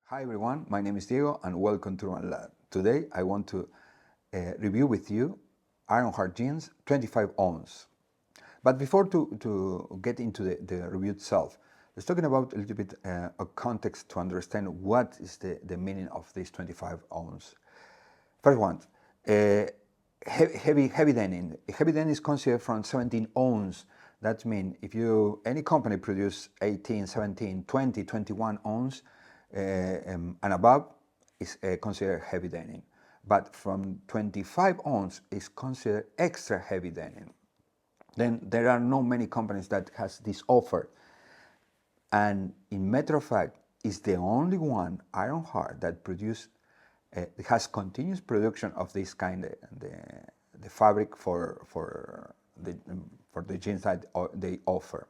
Hi everyone, my name is Diego and welcome to my lab. Today I want to review with you Ironheart jeans 25 ounce. But before to get into the review itself, let's talk about a little bit a context to understand what is the meaning of this 25 ounce. First one, heavy denim. Heavy denim is considered from 17 ounce. That means if any company produce 18, 17, 20, 21 ounce and above is considered heavy denim. But from 25 ounce is considered extra heavy denim. Then there are not many companies that has this offer. And in matter of fact, is the only one, Ironheart, that has continuous production of this kind of the fabric for the jeans that they offer.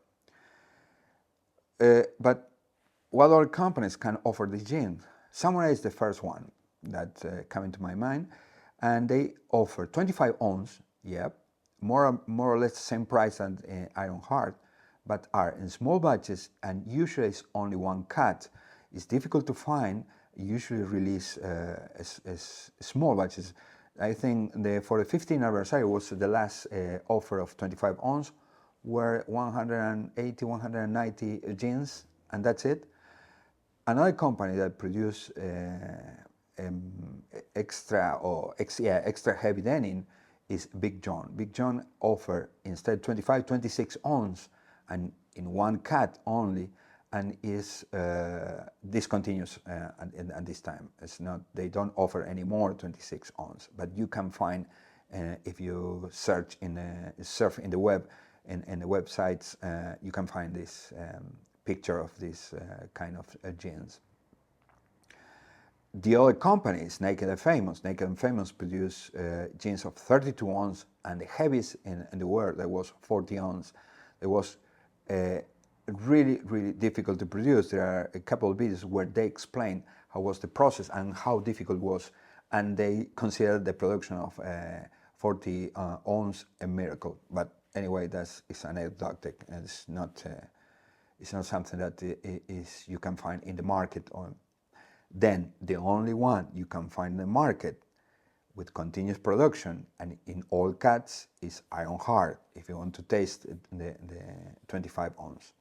But what other companies can offer the jeans? Samurai is the first one that came into my mind, and they offer 25 ounce, yep, more or less the same price as Ironheart, but are in small batches and usually it's only one cut. It's difficult to find. Usually release small batches. I think for the 15th anniversary was the last offer of 25 ounce, were 180, 190 jeans, and that's it. Another company that produce extra heavy denim is Big John. Big John offer instead 25, 26 ounce and in one cut only, and is discontinuous at this time. It's not, they don't offer any more 26 ounce, but you can find if you search surf in the web and the websites, you can find this picture of this kind of jeans. The other companies, Naked and Famous. Naked and Famous produce jeans of 32 ounce, and the heaviest in the world that was 40 ounce. It was really difficult to produce. There are a couple of videos where they explain how was the process and how difficult it was, and they consider the production of 40 ounce a miracle. But anyway, it's anecdotic, and it's not something that you can find in the market. Then the only one you can find in the market with continuous production and in all cuts is Ironheart, if you want to taste the 25 ounce.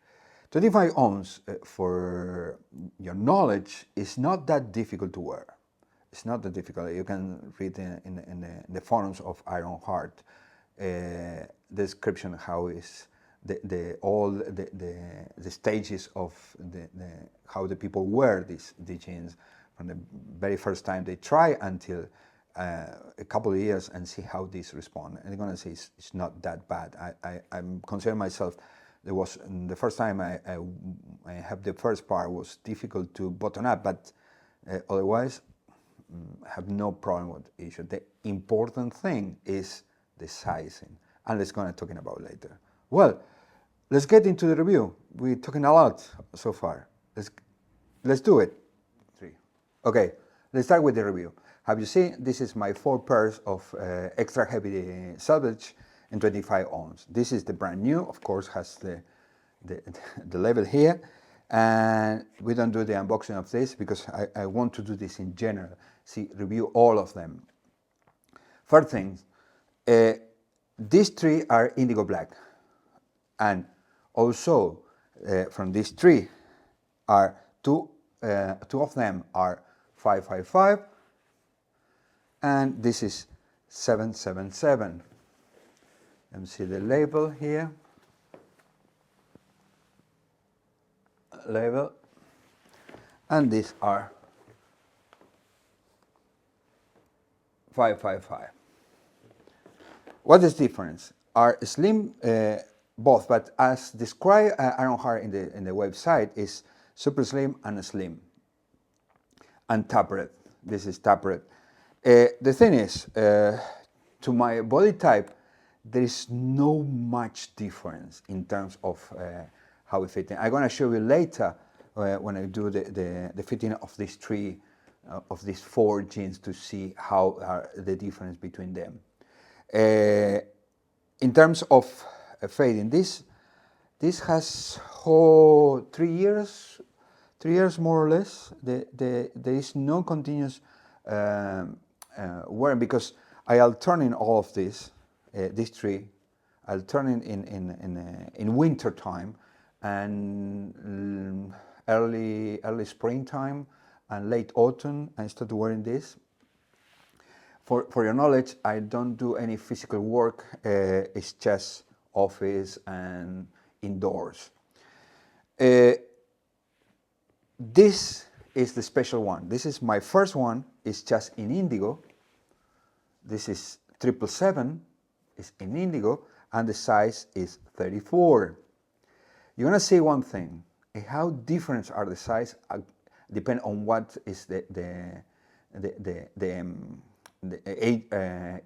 25 ounce, for your knowledge, is not that difficult to wear. It's not that difficult. You can read in the forums of Ironheart description how is all the stages of how the people wear the jeans from the very first time they try until a couple of years and see how these respond. And I'm gonna say it's not that bad. I'm considering myself. There was the first time I have the first part was difficult to button up, but otherwise I have no problem with the issue. The important thing is the sizing, and let's gonna talking about later. Well, let's get into the review. We're talking a lot so far. Let's do it. Okay, let's start with the review. Have you seen? This is my 4 pairs of extra heavy Selvedge in 25 ounce. This is the brand new, of course, has the label here, and we don't do the unboxing of this because I want to do this in general. Review all of them. First thing, these 3 are indigo black, and also from these 3 are two of them are 555, and this is 777. Let me see the label here. Label, and these are 555. What is the difference? Are slim both, but as described Ironheart in the website is super slim and slim, and tapered. This is tapered. The thing is, to my body type, there is no much difference in terms of how it fits. I'm gonna show you later when I do the fitting of these 4 jeans to see how are the difference between them. In terms of fading, this has 3 3 years more or less. There is no continuous wearing, because I alternate all of this, these three, alternate in winter time and early springtime and late autumn. I started wearing this. For your knowledge, I don't do any physical work. It's just office and indoors. This is the special one. This is my first one. It's just in indigo. This is 777. It's in indigo, and the size is 34. You're gonna say one thing: how different are the size? Depend on what is the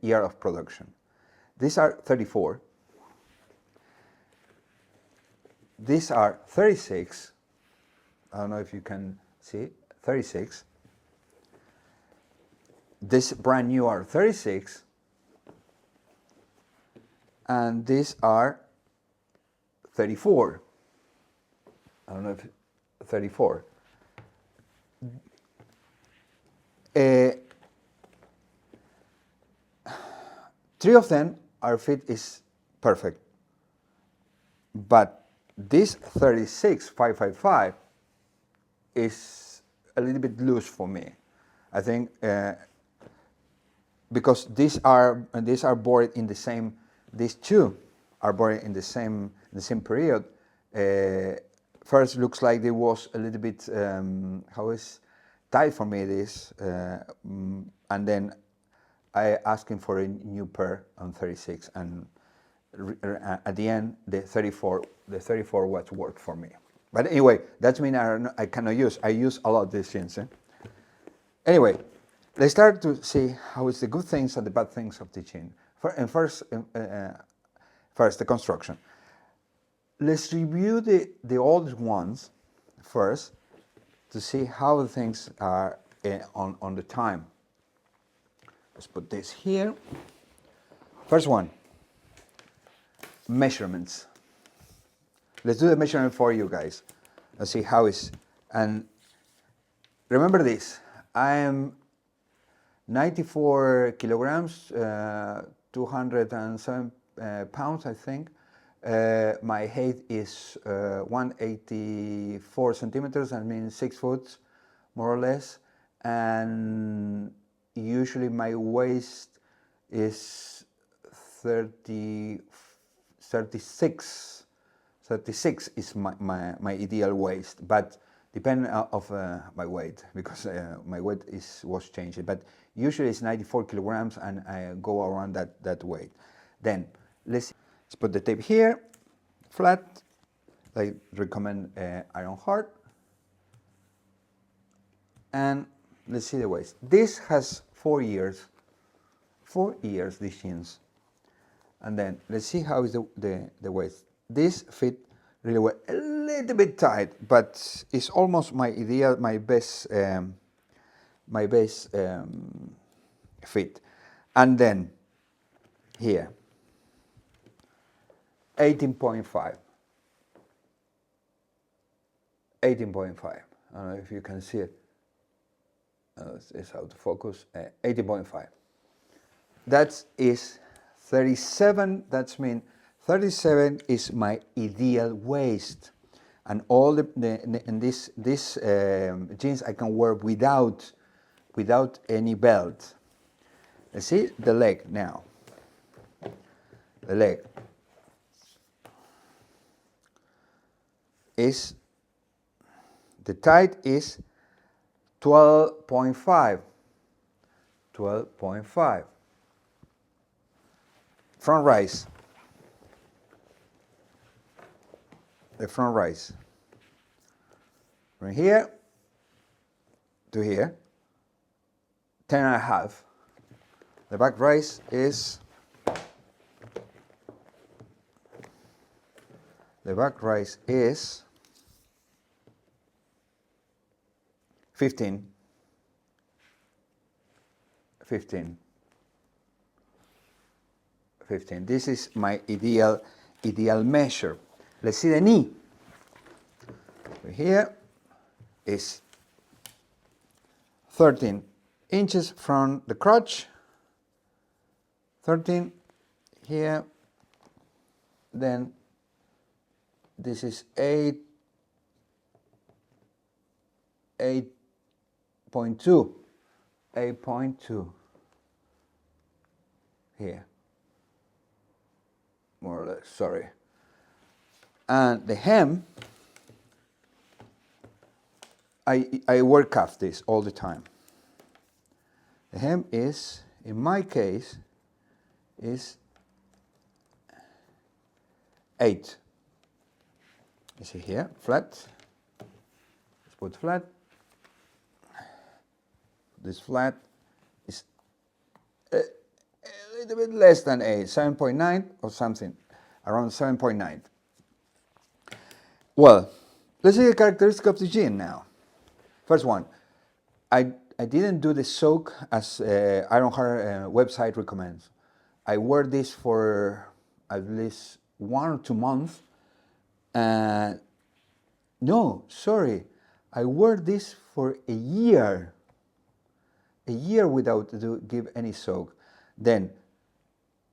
year of production. These are 34. These are 36. I don't know if you can see, 36. This brand new are 36. And these are 34. I don't know if 34. Three of them, our fit is perfect. But this 36555 is a little bit loose for me. I think because these are bought in the same. These two are bought in the same period. First, looks like it was a little bit how is tight for me. This and then I asking for a new pair on 36, and at the end the 34 was worked for me. But anyway, that means I cannot use. I use a lot of these jeans. Anyway, let's start to see how is the good things and the bad things of the jean. First, the construction. Let's review the old ones first to see how the things are on the time. Let's put this here. First one, measurements. Let's do the measurement for you guys. Let's see how it's. And remember this, I am 94 kilograms, 207 pounds, I think. My height is 184 centimeters, I mean 6 foot, more or less. And usually my waist is 36 is my ideal waist, but depending of my weight, because my weight was changing. But usually it's 94 kilograms, and I go around that weight. Then let's put the tape here, flat. I recommend Iron Heart. And let's see the waist. This has 4 years. 4 years, these jeans. And then let's see how is the waist. This fit really well, a little bit tight, but it's almost my ideal, my best fit. And then here, 18.5. 18.5. I don't know if you can see it. It's out of focus. 18.5. That is 37. That's mean 37 is my ideal waist, and all this jeans I can wear without any belt. Let's see the leg now. The leg is, the tight is 12.5. 12.5. Front rise. The front rise. From here to here, 10.5. The back rise is, the back rise is 15. 15. 15. This is my ideal measure. Let's see the knee. Here, is 13 inches from the crotch, 13 here, then this is 8.2 here, more or less, sorry. And the hem, I wear cuff this all the time. The hem is, in my case, is 8. You see here, flat. Let's put flat. This flat is a little bit less than 8, 7.9 or something, around 7.9. Well, let's see the characteristic of the jean now. First one, I didn't do the soak as Ironheart website recommends. I wear this for at least 1 or 2 months. No, sorry, I wear this for a year without give any soak. Then,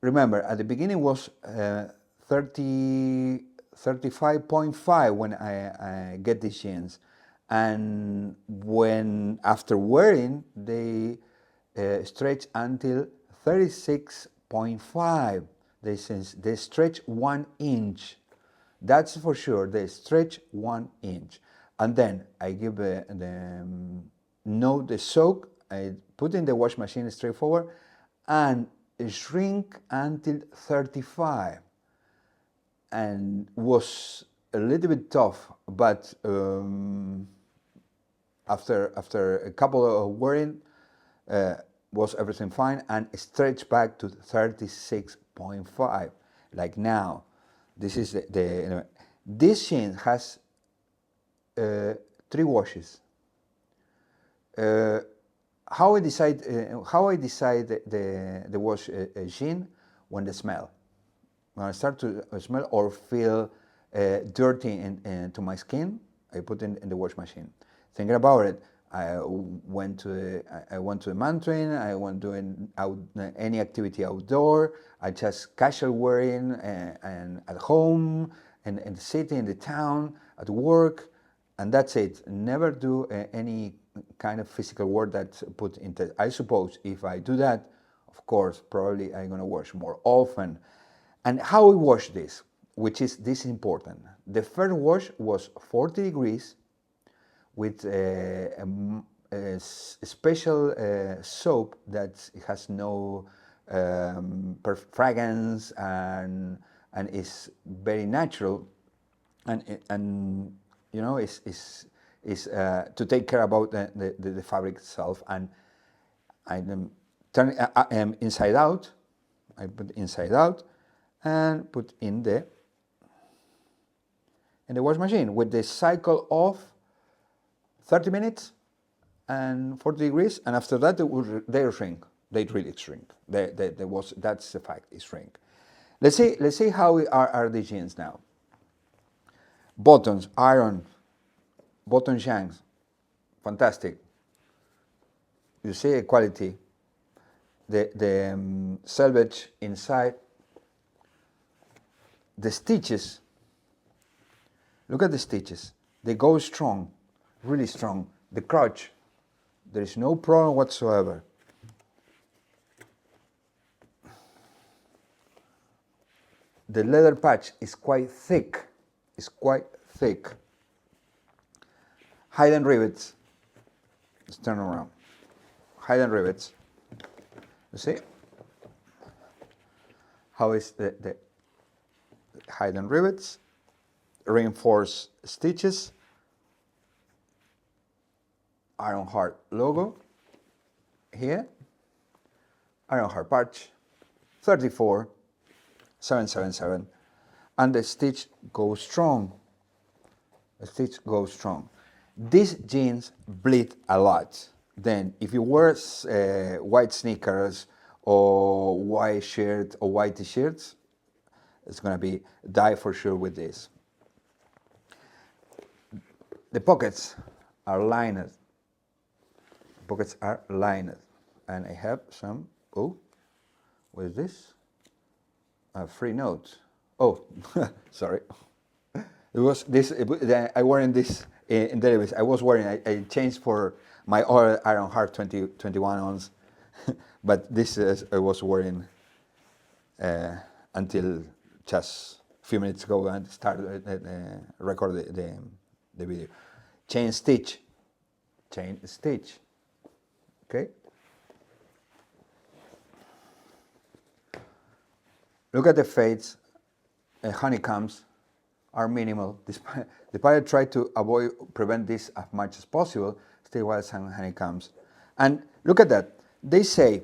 remember, at the beginning was 35.5 when I get these jeans. And when after wearing, they stretch until 36.5. They stretch 1 inch. That's for sure. They stretch 1 inch. And then I give the soak. I put in the wash machine straightforward, and shrink until 35. And was a little bit tough, but after a couple of wearing, was everything fine, and stretched back to 36.5. Like now, this is this jean has 3 washes. How I decide the wash jean? When the smell. When I start to smell or feel dirty to my skin, I put in the wash machine. Thinking about it, I went to the mountain. I went doing any activity outdoor. I just casual wearing and at home and in the city, in the town, at work, and that's it. Never do any kind of physical work that's put into. I suppose if I do that, of course, probably I'm gonna wash more often. And how we wash this, which is important. The first wash was 40 degrees with a special soap that has no fragrance and is very natural, and you know is to take care about the fabric itself. And I turn inside out. I put inside out and put in the wash machine with the cycle of 30 minutes and 40 degrees, and after that they shrink. They really shrink. That's the fact. It shrink. Let's see how are the jeans now. Buttons, iron, button shanks, fantastic. You see a quality. The selvage inside. The stitches. Look at the stitches. They go strong, really strong. The crotch, there is no problem whatsoever. The leather patch is quite thick. It's quite thick. Hidden rivets. Let's turn around. Hidden rivets. You see how is the hidden rivets? Reinforced stitches. Ironheart logo here. Ironheart patch 34777, and the stitch goes strong. The stitch goes strong. These jeans bleed a lot. Then if you wear white sneakers or white shirt or white t-shirts, it's gonna be die for sure with this. The pockets are lined. Pockets are lined, and I have some. Oh, what is this? A free note. Oh, sorry. It was this. I wore in this in database. I was wearing. I changed for my Iron Heart 21 ounce, but this is, I was wearing until just a few minutes ago and started record the video. Chain stitch. Okay. Look at the fades. Honeycombs are minimal. The pilot tried to prevent this as much as possible. Still was some honeycombs. And look at that. They say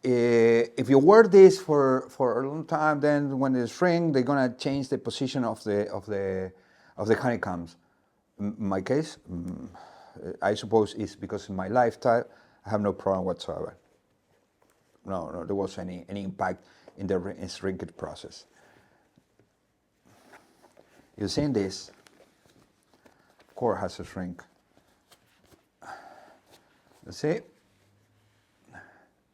if you wear this for a long time, then when they shrink, they're gonna change the position of the honeycombs. In my case, I suppose it's because in my lifetime I have no problem whatsoever. No, there was any impact in the shrinkage process. You've seen this. Core has a shrink. You see?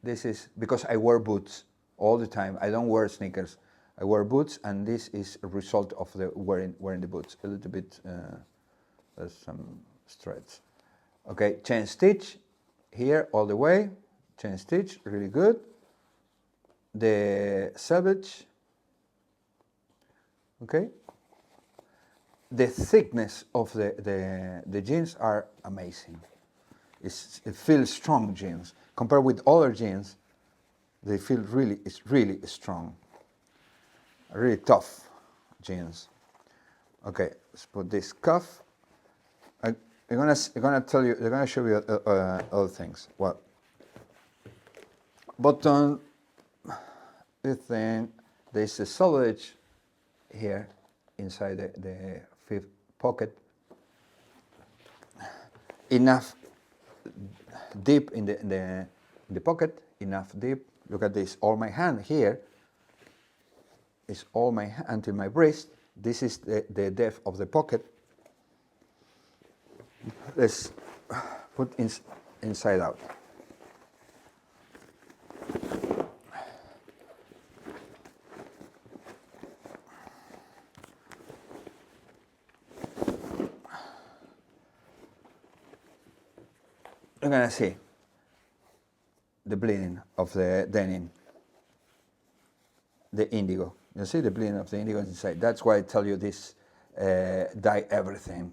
This is because I wear boots all the time. I don't wear sneakers. I wear boots, and this is a result of the wearing the boots. A little bit, there's some threads. Okay, chain stitch here all the way. Chain stitch, really good. The Selvedge. Okay. The thickness of the jeans are amazing. It feels strong jeans. Compared with other jeans, they feel really strong. Really tough jeans. Okay, let's put this cuff. I'm gonna tell you. They're gonna show you other things. What? Button. This thing. There's a Selvedge here inside the fifth pocket. Enough deep in the pocket. Enough deep. Look at this. All my hand here is all my hand until my wrist. This is the depth of the pocket. Let's put inside out. You're gonna see the bleeding of the denim, the indigo. You see the bleeding of the indigo inside. That's why I tell you this: dye everything,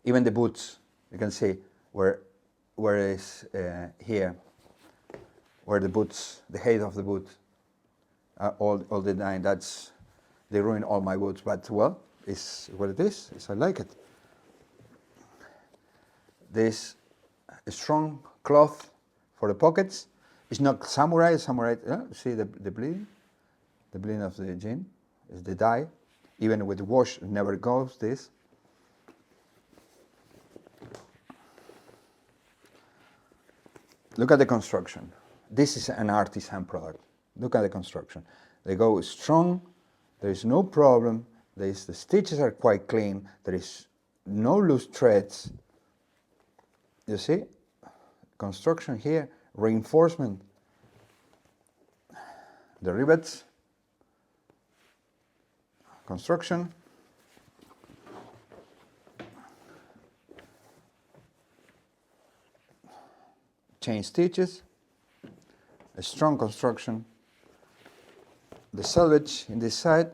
even the boots. You can see where is here, where the boots, the height of the boot, all the dye. They ruin all my boots. But well, it's what it is. I like it. This strong cloth for the pockets. It's not samurai. See the bleeding? The bleeding of the jean is the dye. Even with the wash, it never goes this. Look at the construction. This is an artisan product. Look at the construction. They go strong. There is no problem. The stitches are quite clean. There is no loose threads. You see? Construction here, reinforcement. The rivets. Construction. Chain stitches. A strong construction. The Selvedge in this side.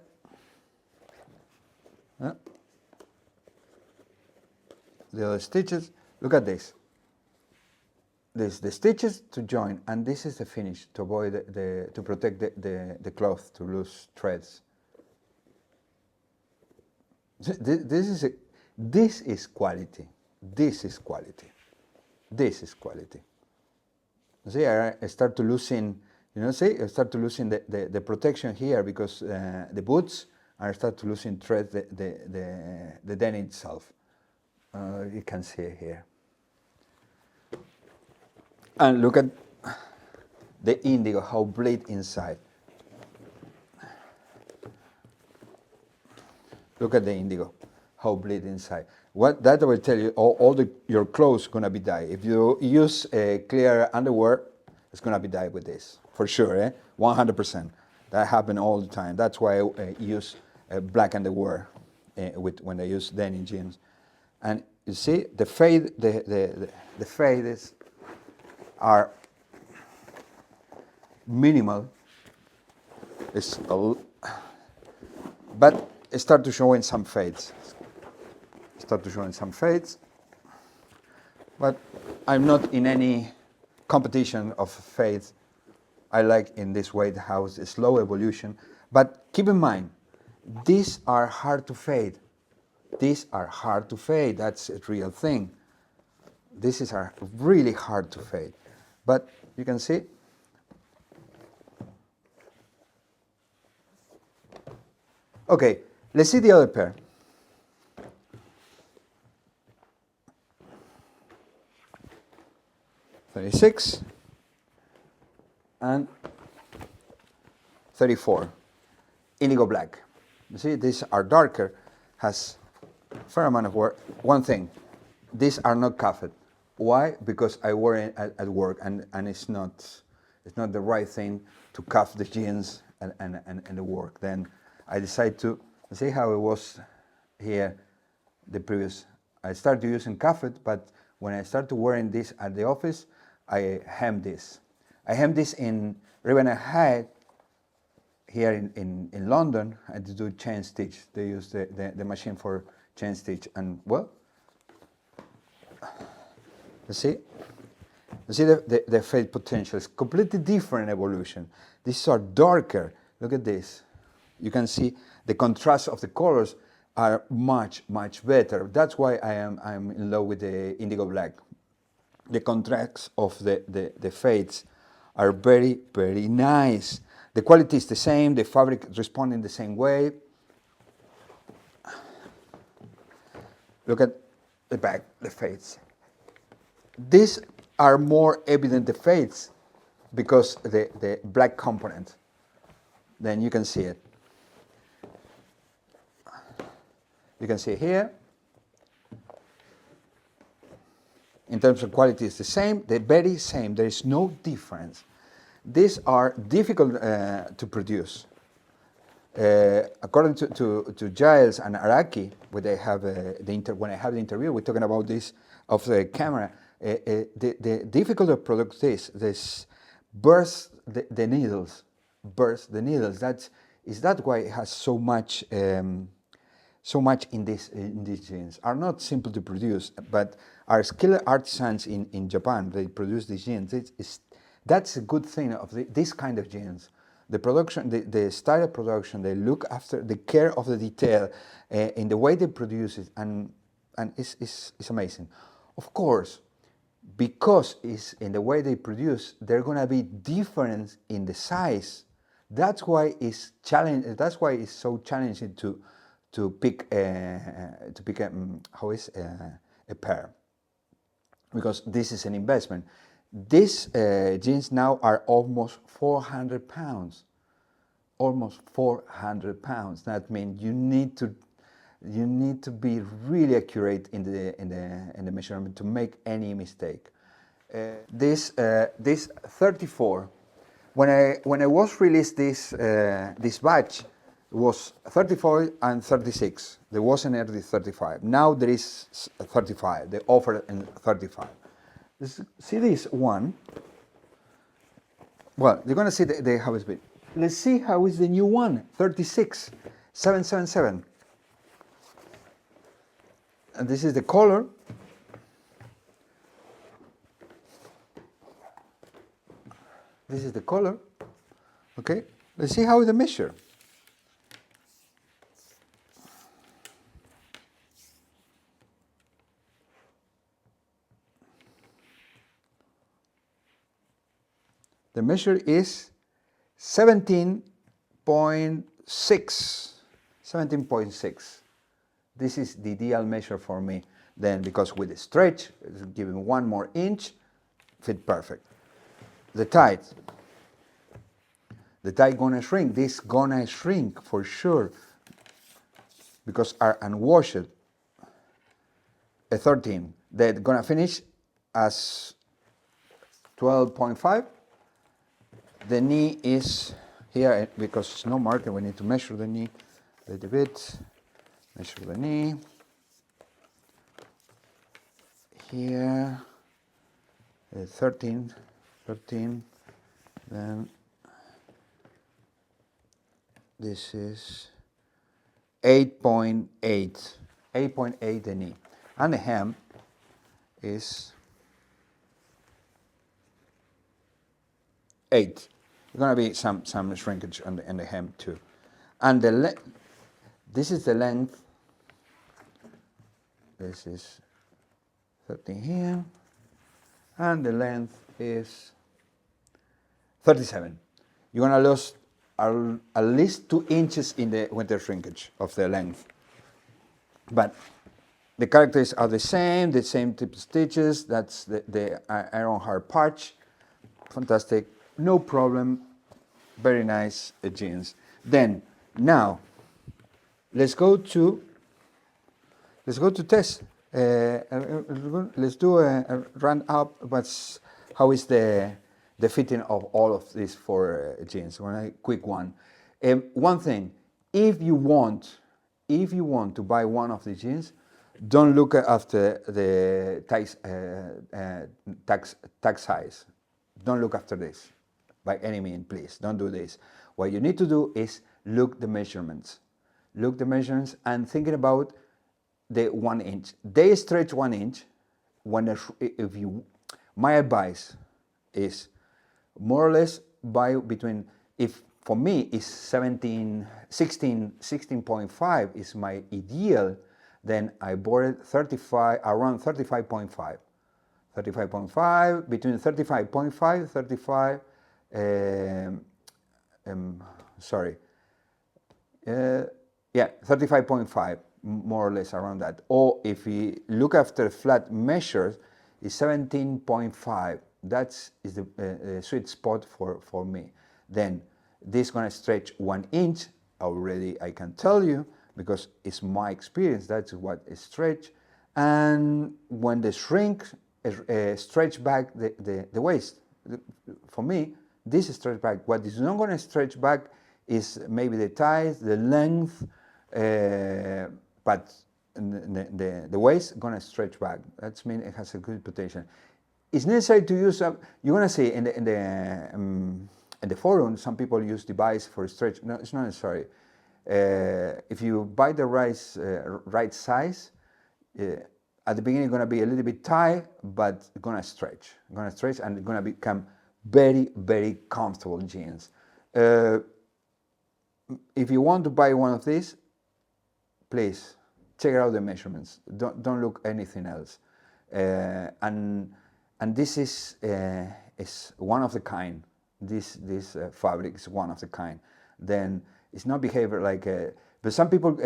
The other stitches. Look at this. This the stitches to join, and this is the finish to avoid to protect the cloth to lose threads. This is quality. This is quality. This is quality. See, I start to loosen. I start to loosen the protection here because the boots. I start to loosen thread the denim itself. You can see it here. And look at the indigo, how bleed inside. Look at the indigo, how bleed inside. What that will tell you, all your clothes gonna be dyed. If you use clear underwear, it's gonna be dyed with this for sure, 100%. That happen all the time. That's why I use black underwear when I use denim jeans. And you see the fade, the fades are minimal. But it start to showing some fades. But I'm not in any competition of fades. I like in this way the house, a slow evolution. But keep in mind, these are hard to fade. That's a real thing. These are really hard to fade. But you can see. Okay, let's see the other pair. $36 and $34. Indigo black. You see, these are darker, has a fair amount of work. One thing, these are not cuffed. Why? Because I wear it at work, and it's not the right thing to cuff the jeans and the work. Then I decided to see how it was here. The previous, I started using cuffed, but when I started wearing this at the office, I hemmed this. I hemmed this in Ribbon and Hide here in London. I had to do chain stitch. They use the machine for chain stitch, and well, you see the fade potential. It's completely different evolution. These are darker. Look at this. You can see the contrast of the colors are much better. That's why I'm in love with the indigo black. The contrasts of the fades are very nice. The quality is the same. The fabric responds in the same way. Look at the back, the fades. These are more evident, the fades, because the black component. Then you can see it. You can see here. In terms of quality, it's the same. They're very same. There is no difference. These are difficult to produce. According to Giles and Araki, when they have when I have the interview, we're talking about this of the camera. The difficult of product this burst the needles. That's why it has so much in these jeans. Are not simple to produce, but are skilled artisans in Japan. They produce these jeans. That's a good thing of this kind of jeans. The production, the style of production, they look after the care of the detail in the way they produce it, and it's amazing. Of course, because it's in the way they produce, they're gonna be different in the size. That's why it's challenging. That's why it's so challenging to pick a pair, because this is an investment. These jeans now are almost 400 pounds. Almost 400 pounds. That means you need to be really accurate in the measurement to make any mistake. This 34. When I was released this batch, it was 34 and 36. There wasn't early 35. Now there is 35. They offer in 35. See this one? Well, you're gonna see how it's been. Let's see how is the new one, 36,777. And this is the color. This is the color. Okay, let's see how is the measure. The measure is 17.6. 17.6. This is the ideal measure for me. Then, because with the stretch, it's giving 1 more inch, fit perfect. The tie gonna shrink. This gonna shrink for sure, because are unwashed. a 13. They're gonna finish as 12.5. The knee is here because it's no marker. We need to measure the knee a little bit. Measure the knee. Here, 13, then this is 8.8, 8.8 the knee, and the hem is 8. There's going to be some shrinkage on the hem too, and this is the length. This is 13 here, and the length is 37. You're going to lose at least 2 inches in the winter shrinkage of the length. But the characters are the same type of stitches. That's the iron hard patch. Fantastic, no problem. Very nice jeans. Then now let's go to test. Let's do a run up. How is the fitting of all of these 4 jeans? One quick one. One thing, if you want to buy one of the jeans, don't look after the tag size. Don't look after this by any means, please. Don't do this. What you need to do is look the measurements. Look the measurements and thinking about the 1 inch. They stretch 1 inch. My advice is more or less buy between, if for me is 16.5 is my ideal, then I bought it around 35.5. 35.5, between 35.5, 35, yeah, 35.5, more or less around that. Or if we look after flat measures, is 17.5. That is the sweet spot for me. Then this gonna stretch 1 inch already. I can tell you because it's my experience. That's what is stretch. And when the shrink stretch back the waist, for me this is stretch back. What is not gonna stretch back is maybe the thighs, the length, but the waist gonna stretch back. That means it has a good potential. It's necessary to use you're gonna see in the forum some people use device for stretch. No, it's not necessary. If you buy the right size, at the beginning gonna be a little bit tight, but gonna stretch and gonna become very, very comfortable jeans. If you want to buy one of these, please check out the measurements. Don't look anything else. And this is one of the kind. This fabric is one of the kind. Then it's not behavior like, but some people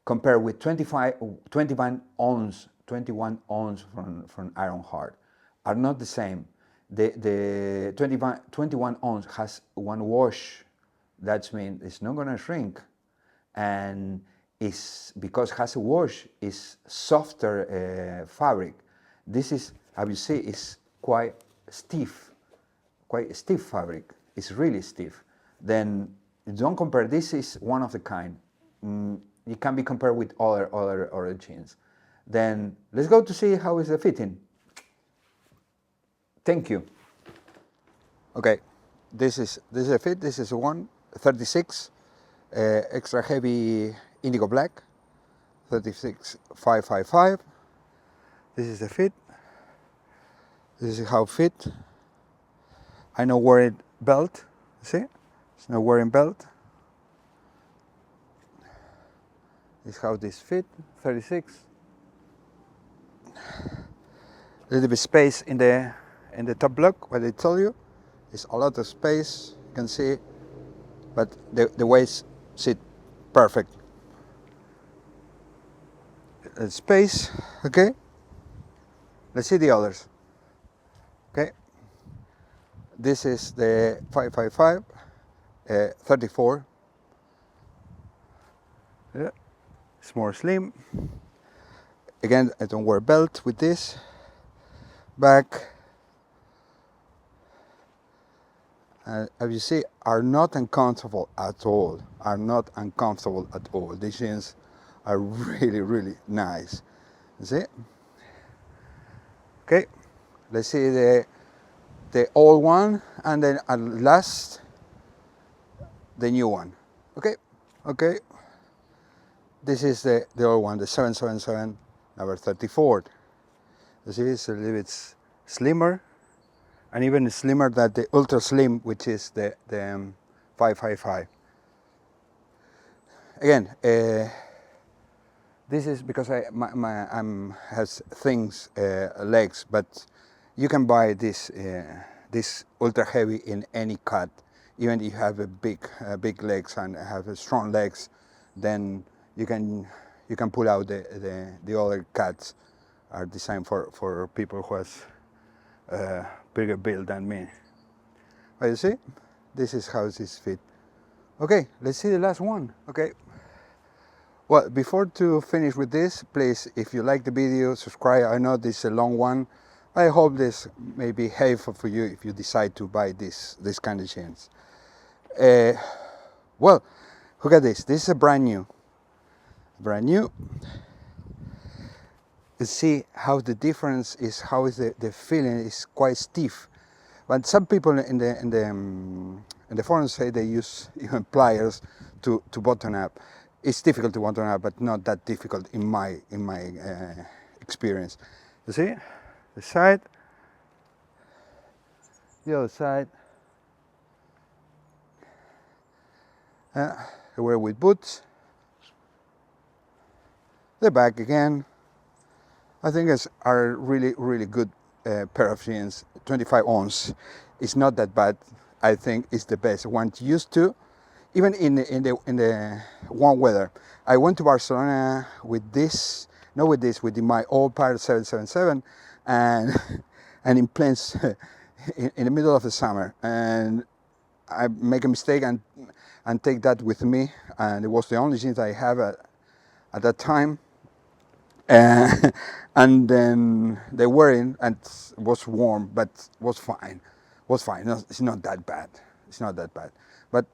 compare with 21 ounce from Iron Heart are not the same. The 21 ounce has 1 wash. That means it's not gonna shrink, and it's because it has a wash, is softer fabric. This is, as you see, is quite stiff fabric. It's really stiff. Then don't compare. This is one of the kind. It can be compared with other jeans. Then let's go to see how is the fitting. Thank you. Okay, this is a fit. This is 136 extra heavy indigo black, 36,555. This is the fit. This is how it fit. I know wearing belt. See, it's not wearing belt. This is how this fit. 36. A little bit space in the top block. What I told you is a lot of space. You can see, but the waist sit perfect. Space. Okay. Let's see the others. Okay. This is the 555, 34. Yeah. It's more slim. Again, I don't wear belt with this. Back, as you see, are not uncomfortable at all. Are not uncomfortable at all. These jeans are really, really nice. You see? Okay, let's see the old one, and then at last the new one. Okay, okay. This is the old one, the 777 number 34. You see, it's a little bit slimmer, and even slimmer than the ultra slim, which is the 555. Again, this is because I'm has thin legs, but you can buy this ultra heavy in any cut. Even if you have a big legs and have strong legs, then you can pull out the other cuts are designed for people who has bigger build than me. But you see, this is how this fit. Okay, let's see the last one. Okay. Well, before to finish with this, please, if you like the video, subscribe. I know this is a long one. I hope this may be helpful for you if you decide to buy this kind of jeans. Well, look at this. This is a brand new. You see how the difference is, how is the feeling is quite stiff. But some people in the forums say they use even pliers to button up. It's difficult to button up, but not that difficult in my experience. You see, the side, the other side. I wear with boots. The back again. I think it's a really good pair of jeans. 25 ounce. It's not that bad. I think it's the best one to use to. Even in the warm weather. I went to Barcelona with this, not with this, with my old pair 777, and in plains in the middle of the summer, and I make a mistake and take that with me, and it was the only jeans I have at that time. And then they were in, and it was warm, but was fine. No, it's not that bad. It's not that bad. But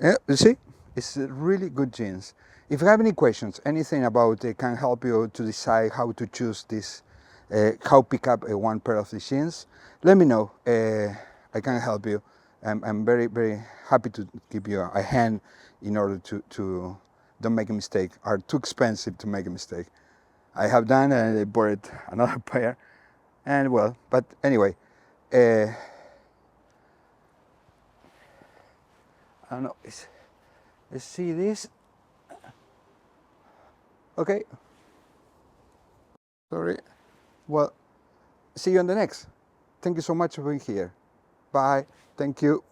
yeah, you see, it's really good jeans. If you have any questions, anything about it can help you to decide how to choose this, how pick up one pair of these jeans, let me know. I can help you. I'm very happy to give you a hand in order to don't make a mistake. Are too expensive to make a mistake. I have done, and I bought another pair, and well, but anyway. I don't know. Let's see this. Okay. Sorry. Well, see you on the next. Thank you so much for being here. Bye. Thank you.